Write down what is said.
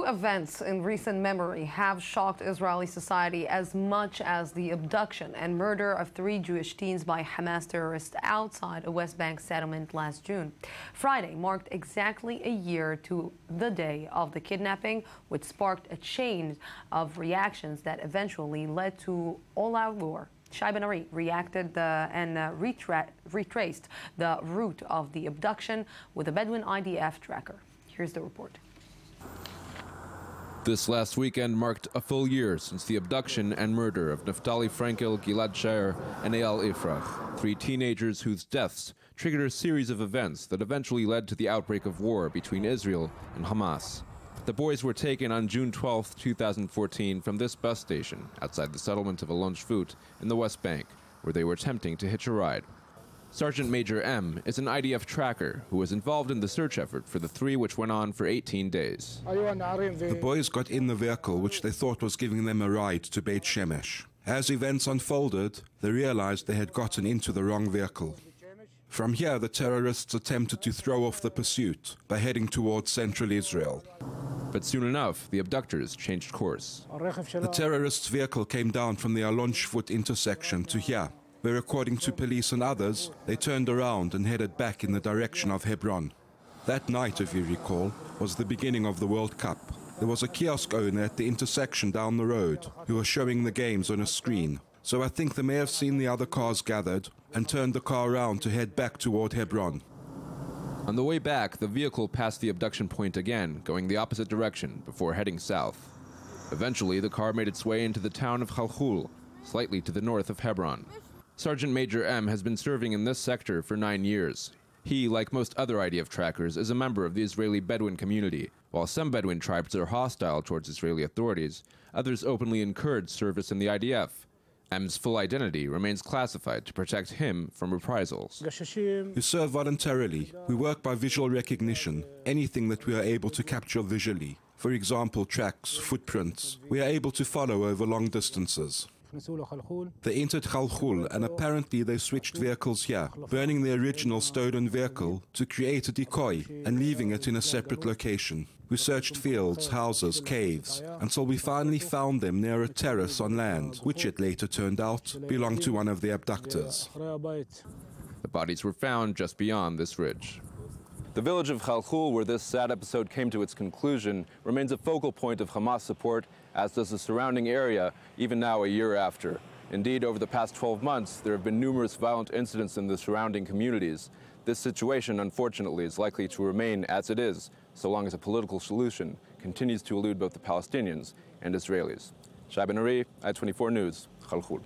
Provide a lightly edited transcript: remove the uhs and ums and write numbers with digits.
Few events in recent memory have shocked Israeli society as much as the abduction and murder of 3 Jewish teens by Hamas terrorists outside a West Bank settlement last June. Friday marked exactly a year to the day of the kidnapping, which sparked a chain of reactions that eventually led to all-out war. Shai Ben-Ari reacted and retraced the route of the abduction with a Bedouin IDF tracker. Here's the report. This last weekend marked a full year since the abduction and murder of Naftali Frankel, Gilad Shaer, and Eyal Ifrach, 3 teenagers whose deaths triggered a series of events that eventually led to the outbreak of war between Israel and Hamas. The boys were taken on June 12, 2014 from this bus station outside the settlement of Alon Shvut in the West Bank, where they were attempting to hitch a ride. Sergeant Major M is an IDF tracker who was involved in the search effort for the 3, which went on for 18 days. The boys got in the vehicle which they thought was giving them a ride to Beit Shemesh. As events unfolded, they realized they had gotten into the wrong vehicle. From here, the terrorists attempted to throw off the pursuit by heading towards central Israel. But soon enough, the abductors changed course. The terrorists' vehicle came down from the Alon Shvut intersection to here, where, according to police and others, they turned around and headed back in the direction of Hebron. That night, if you recall, was the beginning of the World Cup. There was a kiosk owner at the intersection down the road who was showing the games on a screen. So I think they may have seen the other cars gathered and turned the car around to head back toward Hebron. On the way back, the vehicle passed the abduction point again, going the opposite direction before heading south. Eventually, the car made its way into the town of Khalkhul, slightly to the north of Hebron. Sergeant Major M has been serving in this sector for 9 years. He, like most other IDF trackers, is a member of the Israeli Bedouin community. While some Bedouin tribes are hostile towards Israeli authorities, others openly encourage service in the IDF. M's full identity remains classified to protect him from reprisals. We serve voluntarily. We work by visual recognition, anything that we are able to capture visually. For example, tracks, footprints. We are able to follow over long distances. They entered Khalkhul and apparently they switched vehicles here, burning the original stolen vehicle to create a decoy and leaving it in a separate location. We searched fields, houses, caves, until we finally found them near a terrace on land, which it later turned out belonged to one of the abductors. The bodies were found just beyond this ridge. The village of Khalkhul, where this sad episode came to its conclusion, remains a focal point of Hamas support, as does the surrounding area, even now a year after. Indeed, over the past 12 months, there have been numerous violent incidents in the surrounding communities. This situation, unfortunately, is likely to remain as it is, so long as a political solution continues to elude both the Palestinians and Israelis. Shai Ben-Ari, I-24 News, Khalkhul.